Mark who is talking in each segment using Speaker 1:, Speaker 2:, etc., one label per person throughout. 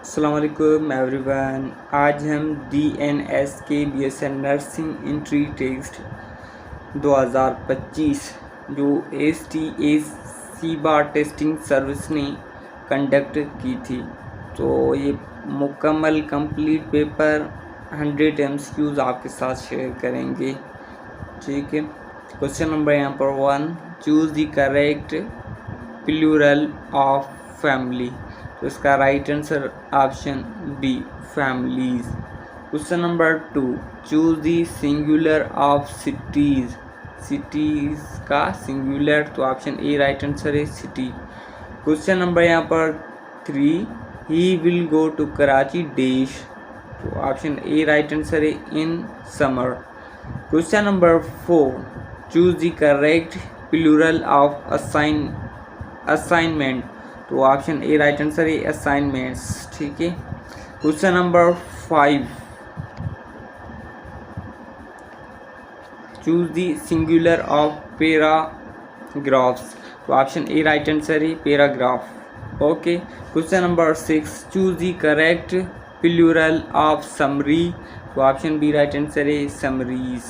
Speaker 1: अस्सलाम वालेकुम एवरीवन। आज हम DNS के BSN नर्सिंग एंट्री टेस्ट 2025 जो STA सीबा टेस्टिंग सर्विस ने कंडक्ट की थी, तो ये मुकम्मल कंप्लीट पेपर 100 MCQs आपके साथ शेयर करेंगे। ठीक है, क्वेश्चन नंबर यहाँ पर 1, choose the correct plural of family. तो इसका right answer option B, families. Question number 2, choose the singular of cities. Cities का सिंगुलर, तो ऑप्शन ए राइट आंसर है, सिटी। क्वेश्चन नंबर यहाँ पर 3, he will go to Karachi dash. तो option A right answer है, in summer. Question number 4, choose the correct plural of assignment. तो option A right answer है, assignments. ठीक है। Question number 5, choose the singular of paragraphs. तो option A right answer है, paragraph. Okay. Question number 6, choose the correct plural of summary. तो option B right answer है, summaries.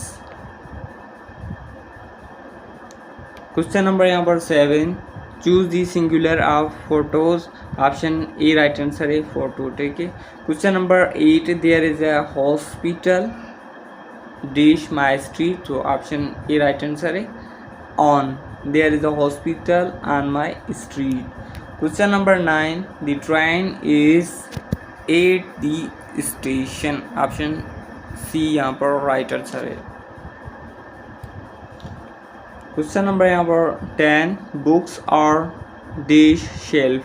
Speaker 1: Question number यहाँ पर 7, choose the singular of photos. Option A right answer है, photo. ठीक है। Question number 8, there is a hospital dash my street. तो option A right answer है, on. There is a hospital on my street. Question number 9, the train is at the station. Option C यहाँ पर right answer है। Question number यहाँ पर 10, books are dash shelf.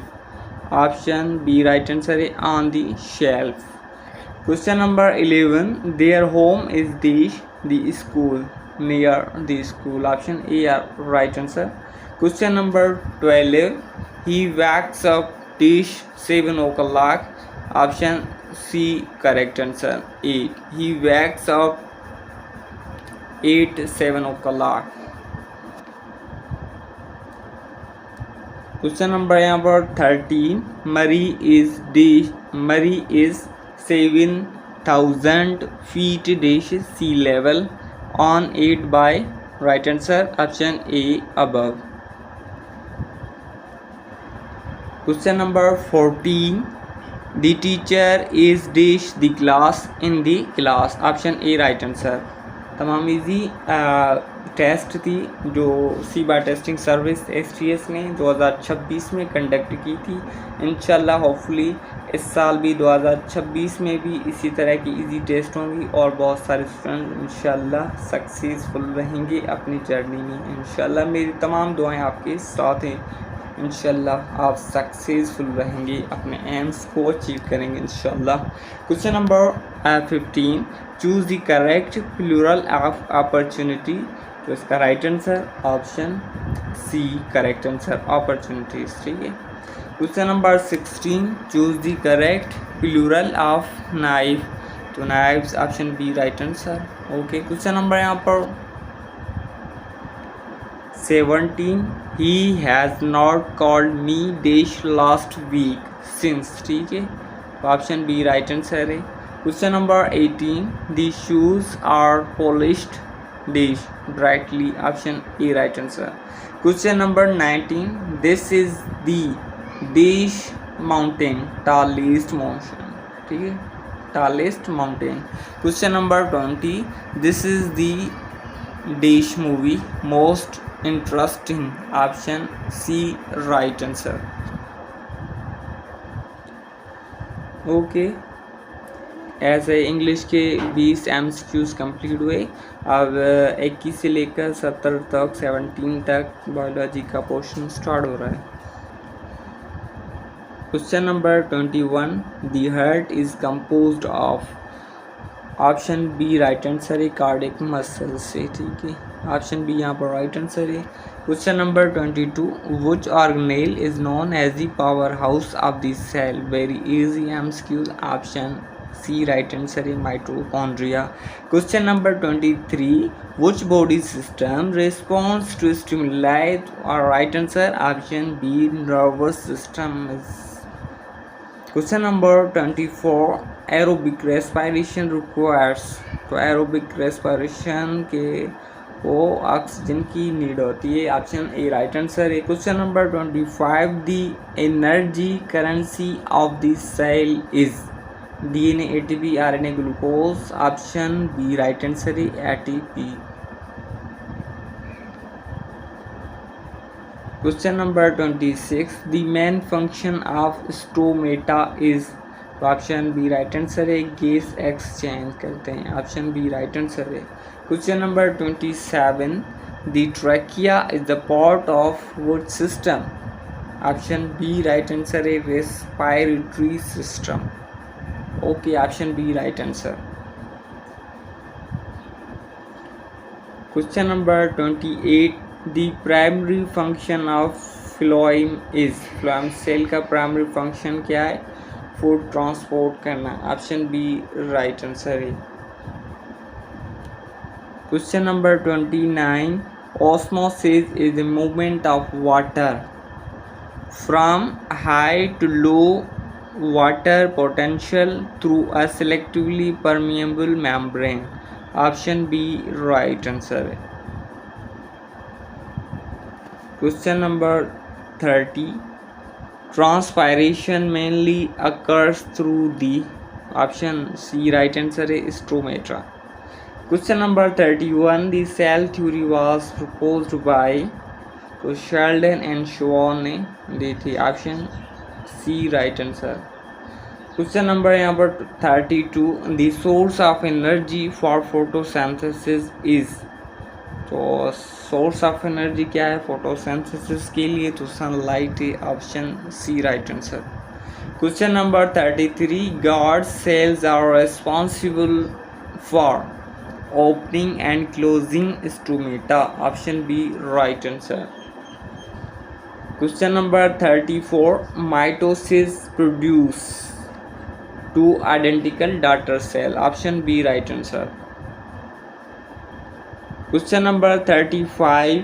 Speaker 1: Option B right answer है, on the shelf. Question number 11, their home is dash the school, near the school. Option A right answer. Question number 12, he wakes up dash 7 o'clock। Option C correct answer, 8। He wakes up 7 o'clock। Question number यहाँ पर 13, Murree is 7,000 feet dash sea level on 8 by. Right answer option A, above. Question number 14, the teacher is dash the class in the class. Option A right answer. तमाम easy test थी जो सीबा testing service STS ने 2026 में conduct की थी। इंशाल्लाह hopefully इस साल भी 2026 में भी इसी तरह की इजी टेस्ट होंगी और बहुत सारे स्टूडेंट इंशाल्लाह सक्सेसफुल रहेंगे अपनी जर्नी में। इंशाल्लाह मेरी तमाम दुआएं आपके साथ हैं। इंशाल्लाह आप सक्सेसफुल रहेंगे, अपने एम्स को अचीव करेंगे इंशाल्लाह। Question number 15, choose the correct plural of opportunity. तो इसका right answer option C correct answer, opportunities. ठीक है। Question number 16, choose the correct plural of knife. तो knifes, option B right answer. Okay. Question number यहाँ पर 17, he has not called me dash last week since. ठीक है। Option B right answer है। Question number 18, the shoes are polished dash brightly. Option A right answer. Question number 19, this is the dash mountain tallest mountain. ठीक है, tallest mountain. Question number 20, this is the dash movie most interesting. Option C right answer. Okay, ऐसे English के 20 MCQs complete हुए। अब 21 से लेकर 70 तक 17 तक बायोलॉजी का पोर्शन स्टार्ट हो रहा है। Question number 21, the heart is composed of. Option B right answer है, कार्डियक मसल से। ठीक है, ऑप्शन बी यहाँ पर राइट आंसर है। Question number 22, which organelle is known as the powerhouse of the cell. Very easy MCQ। Option C right answer है, mitochondria. Question number 23, which body system responds to stimuli. और right answer option B, nervous system. Question number 24, aerobic respiration requires, तो aerobic respiration के वो oxygen की need होती है। Option A right answer है। Question number 25, the energy currency of the cell is DNA, ATP, RNA, glucose. Option B right answer है, ATP. Question number 26, the main function of stomata is, तो option B right answer है, gas exchange करते हैं। Option B right answer है। Question number 27, the trachea is the part of which system. Option B right answer है, respiratory system. Okay, option B right answer. Question number 28, the primary function of phloem is, phloem cell का primary function क्या है, food transport करना। Option B right answer है। Question number 29, osmosis is the movement of water from high to low water potential through a selectively permeable membrane. Option B right answer है। Question number 30, transpiration mainly occurs through the, option C right answer है, stomata. Question number 31, the cell theory was proposed by, तो Schleiden and Schwann ने दी थी। Option C right answer. Question number यहाँ पर 32, the source of energy for photosynthesis is, तो source of energy क्या है फोटोसिंथेसिस के लिए, तो सनलाइट है। Option C right answer. Question number 33, guard cells are responsible for opening and closing stomata. Option B right answer. Question number 34, mitosis produce two identical daughter cell. Option B right answer. Question number 35,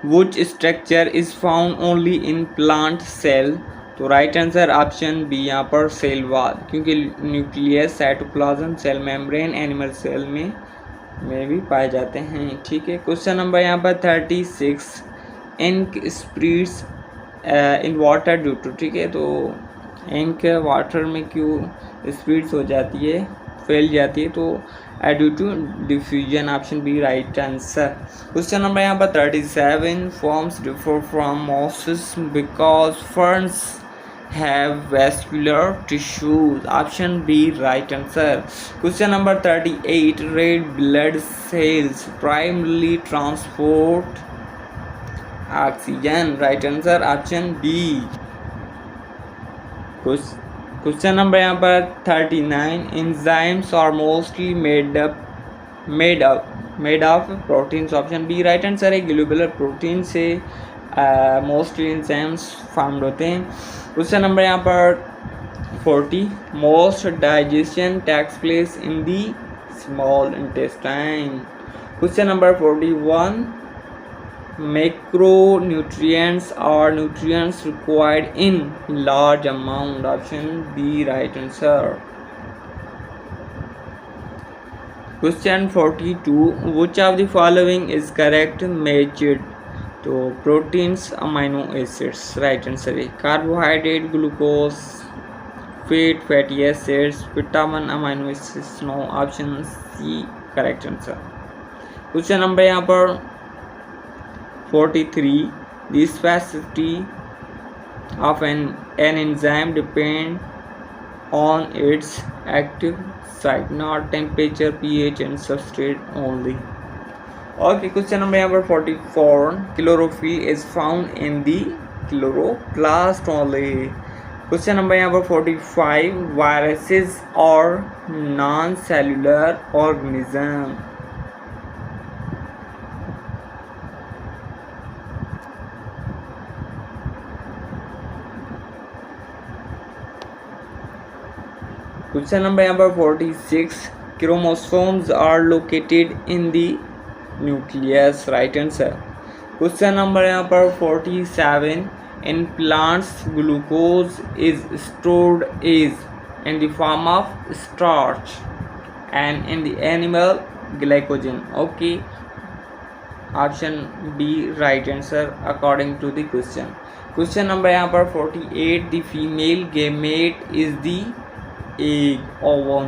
Speaker 1: which structure is found only in plant cell, तो right answer option B यहाँ पर cell wall, क्योंकि nucleus, cytoplasm, cell membrane animal cell में भी पाए जाते हैं। ठीक है। क्वेश्चन नंबर यहाँ पर 36, ink spreads in water due to, ठीक है, तो इंक वाटर में क्यों स्प्रीड्स हो जाती है, फैल जाती है, तो due to diffusion. Option B right answer. Question number यहाँ पर 37, ferns differ from mosses because ferns have vascular tissues. Option B right answer. Question number 38, red blood cells primarily transport oxygen. Right answer option B. Question number यहाँ पर 39, enzymes are mostly made of proteins. Option B right answer है, globular protein से mostly enzymes formed होते हैं। Question number यहाँ पर 40, most digestion takes place in the small intestine. Question number 41, macronutrients are nutrients required in large amount. Option B right answer. Question 42, which of the following is correct measured, तो proteins, amino acids। right answer है, carbohydrate, glucose, fat, fatty acids, vitamin, amino acids। no, option C correct answer। Question number यहाँ पर 43, the specificity of an enzyme depend on its active site, not temperature, pH and substrate only। Okay, question number यहाँ पर 44, chlorophyll is found in the chloroplast only। Question number यहाँ पर 45, viruses or non-cellular organism। Question number यहाँ पर 46, chromosomes are located in the nucleus. Right answer. Question number यहाँ पर 47, In plants, glucose is stored is in the form of starch, and in the animal, glycogen. Okay, option B right answer according to the question. Question number यहाँ पर 48, the female gamete is the egg oven.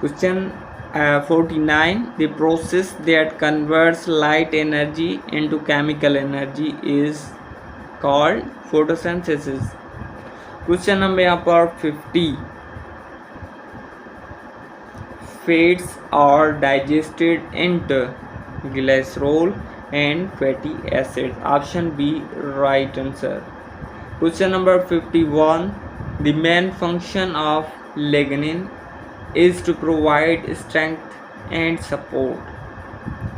Speaker 1: Question 49, the process that converts light energy into chemical energy is called photosynthesis. Question number यहाँ पर 50, fats are digested into glycerol and fatty acids. Option B right answer. Question number 51, the main function of lignin is to provide strength and support.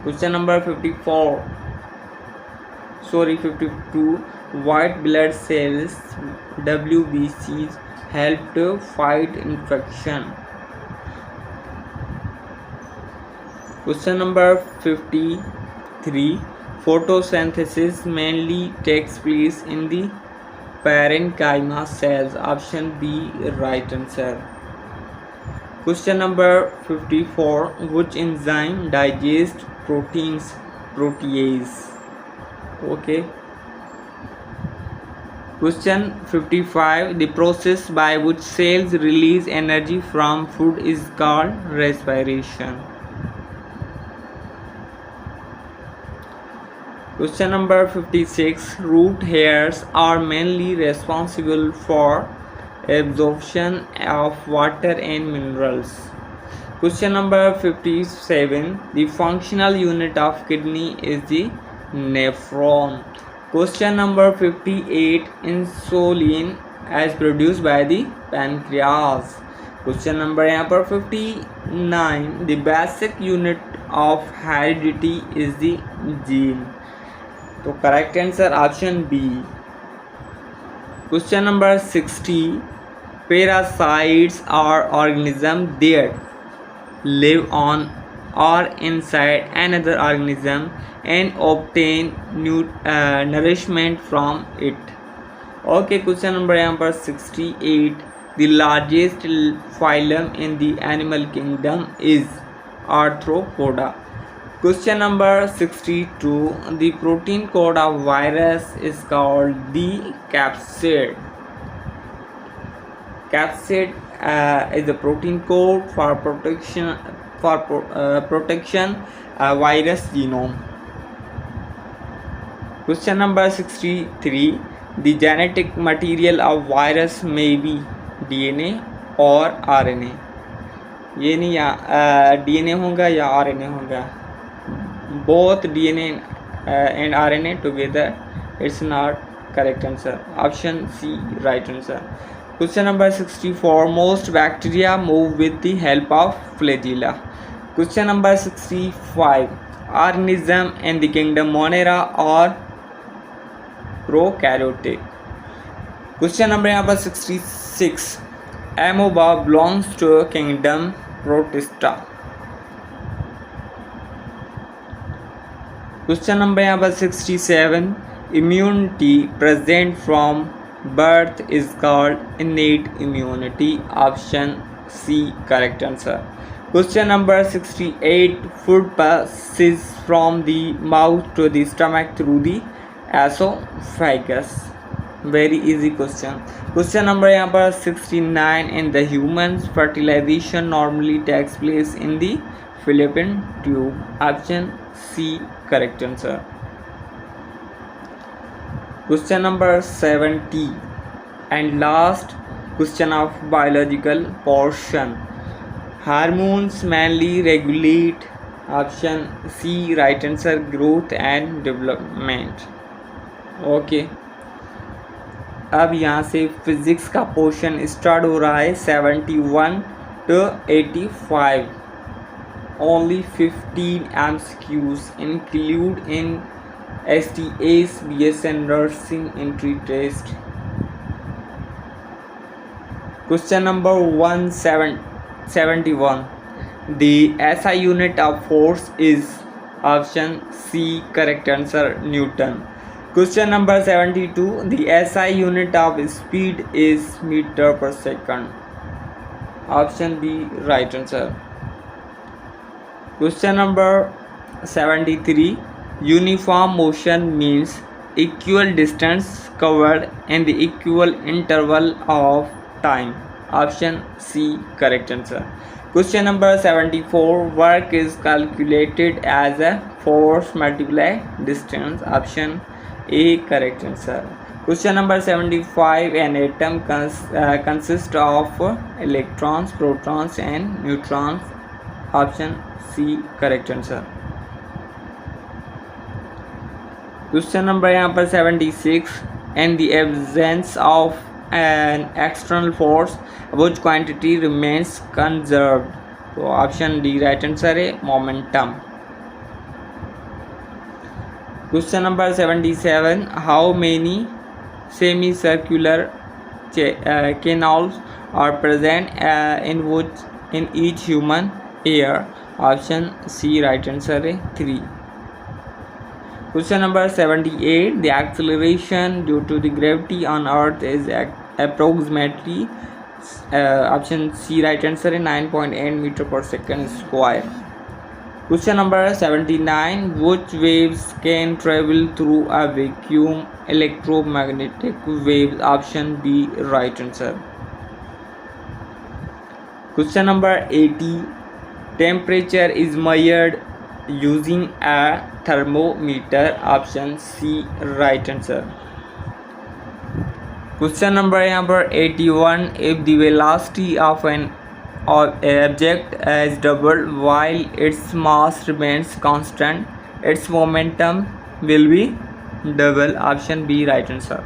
Speaker 1: Question number 52, white blood cells WBCs help to fight infection. Question number 53, photosynthesis mainly takes place in the parenchyma cells. Option B right answer. Question number 54, which enzyme digests proteins? Protease. Okay. Question 55, the process by which cells release energy from food is called respiration. Question number 56, root hairs are mainly responsible for absorption of water and minerals. Question number 57, the functional unit of kidney is the nephron. Question number 58, insulin as produced by the pancreas. Question number यहाँ पर 59, the basic unit of heredity is the gene. तो correct answer option B. Question number 60, parasites are organisms that live on or inside another organism and obtain nourishment from it. Okay, question number यहाँ पर 68, the largest phylum in the animal kingdom is Arthropoda. Question number 62, the protein code of virus is called the capsid. Capsid is the protein code for protection virus genome. Question number 63, the genetic material of virus may be DNA or RNA. ये नहीं या DNA होगा या RNA होगा. Both DNA and RNA together, it's not correct answer. Option C right answer. Question number 64, most bacteria move with the help of flagella. Question number 65, organism in the kingdom Monera or prokaryotic. Question number यहाँ पर 66, amoeba belongs to kingdom Protista. Question number यहाँ पर 67, immunity present from birth is called innate immunity. Option C correct answer. Question number 68, food passes from the mouth to the stomach through the esophagus. Very easy question. Question number यहाँ पर 69, in the humans fertilization normally takes place in the fallopian tube. Option C correct answer. Question number 70 and last question of biological portion, hormones mainly regulate. Option C right answer, growth and development. Okay, अब यहाँ से physics का portion start हो रहा है 71 to 85. Only 15 MCQs include in STA's BSN nursing entry test. Question number 171, the SI unit of force is Option C correct answer Newton. Question number 72. The SI unit of speed is meter per second. Option B right answer. Question number 73. Uniform motion means equal distance covered in the equal interval of time. Option C correct answer. Question number 74. Work is calculated as a force multiplied distance. Option A correct answer. Question number 75. An atom consists of electrons, protons and neutrons. Option C correct answer. Question number यहाँ पर 76. In the absence of an external force, which quantity remains conserved? तो option D right answer है momentum. Question number 77. How many semicircular canals are present in each human ear? Option C right answer है 3. Question number 78. The acceleration due to the gravity on Earth is approximately option C right answer है 9.8 meter per second square. Question number 79. Which waves can travel through a vacuum? Electromagnetic waves. Option B right answer. Question number 80. Temperature is measured using a thermometer. Option C right answer. Question number 81. If the velocity of an object is doubled while its mass remains constant, its momentum will be double. Option B right answer.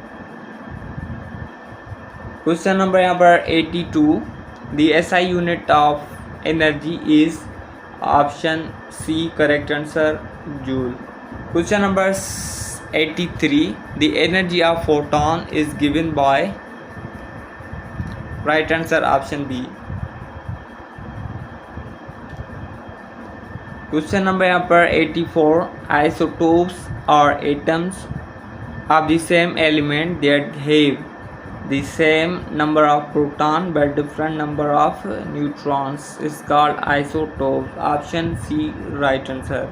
Speaker 1: Question number 82. The SI unit of energy is option C correct answer joule. Question number 83. The energy of photon is given by right answer option B. Question number 84. Isotopes are atoms of the same element that have the same number of protons but different number of neutrons is called isotopes. Option C right answer.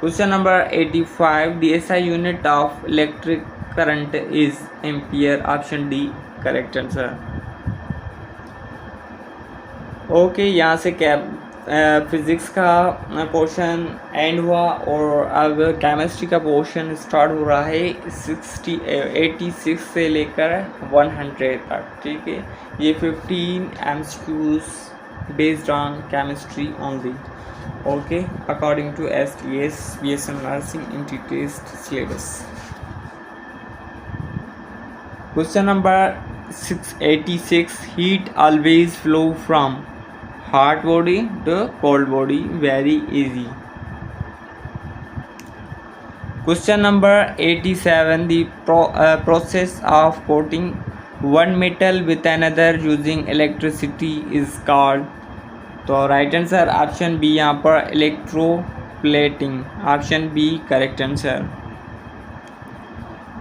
Speaker 1: Question number 85. The SI unit of electric current is ampere. Option D correct answer. Okay यहाँ से क्या physics का portion and हुआ और अब chemistry का portion start हो रहा है 86 से लेकर 100 तक. ठीक है, ये 15 MCQs based on chemistry only. Okay, according to STS BSN nursing entry test syllabus. Question number 686. Heat always flow from hot body to cold body very easy. Question number 87. The process of coating one metal with another using electricity is called. तो right answer option B यहाँ पर electroplating. Option B correct answer.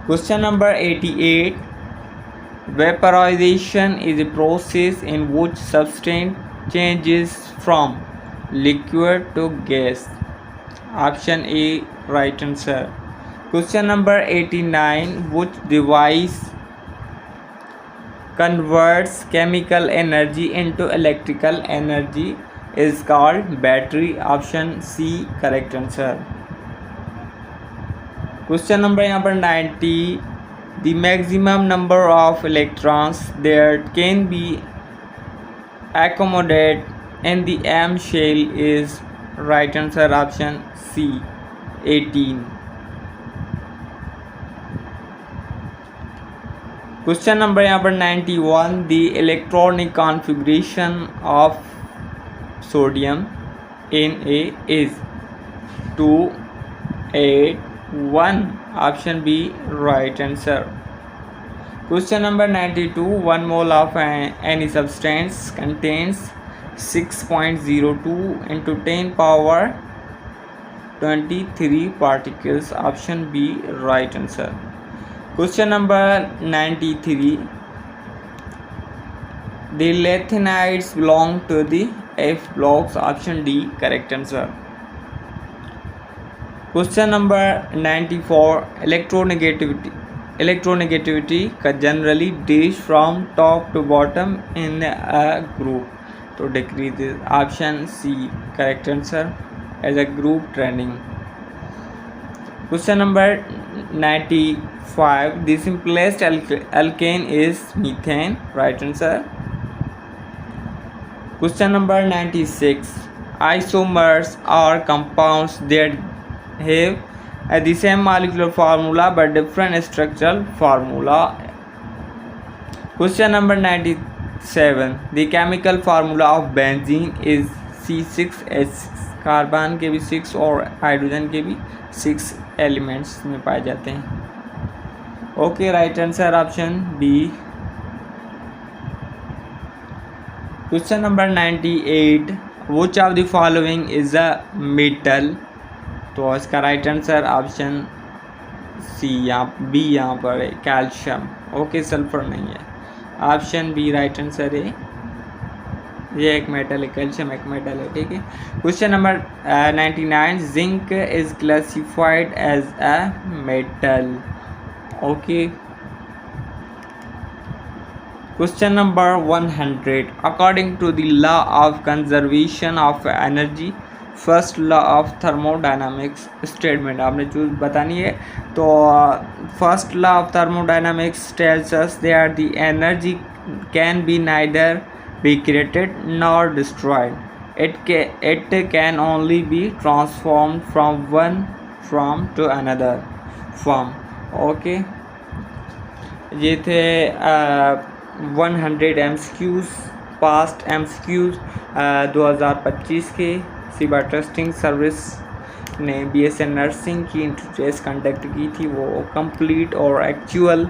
Speaker 1: Question number 88. Vaporization is a process in which substance changes from liquid to gas. Option A right answer. Question number 89. Which device converts chemical energy into electrical energy is called battery. Option C correct answer. Question number 90. The maximum number of electrons that can be accommodated in the M shell is right answer option C 18. Question number 91. The electronic configuration of sodium Na is 2 8 1. Option B right answer. Question number 92. 1 mole of any substance contains 6.02 into 10 power 23 particles. Option B right answer. Question number 93. The lanthanides belong to the F blocks. Option D correct answer. Question number 94. Electronegativity generally dash from top to bottom in a group to decreases. Option C correct answer as a group trending. Question number 95. The simplest alkane is methane. Right answer. Question number 96. Isomers are compounds that have the same molecular formula but different structural formula. Question number 97. The chemical formula of benzene is C6H6. Carbon के भी 6 और hydrogen के भी 6 elements में पाए जाते हैं. Okay, right answer option B. Question number 98. Which of the following is a metal. तो इसका right answer option C B यहाँ पर है, कैल्शियम. ओके, सल्फर नहीं है. ऑप्शन बी राइट आंसर है. ये एक मेटल है, कैल्शियम एक मेटल है. ठीक है. Question number 99. Zinc is classified as a metal. Okay. Question number 100. According to the law of conservation of energy, first law of thermodynamics statement आपने जो बतानी है. तो first law of thermodynamics tells us that the energy can be neither be created nor destroyed. It can only be transformed from one form to another form. Okay, ये थे 100 MCQs past MCQs 2025 के. सिवा testing service ने BSN nursing की interface conduct की थी, वो complete और एक्चुअल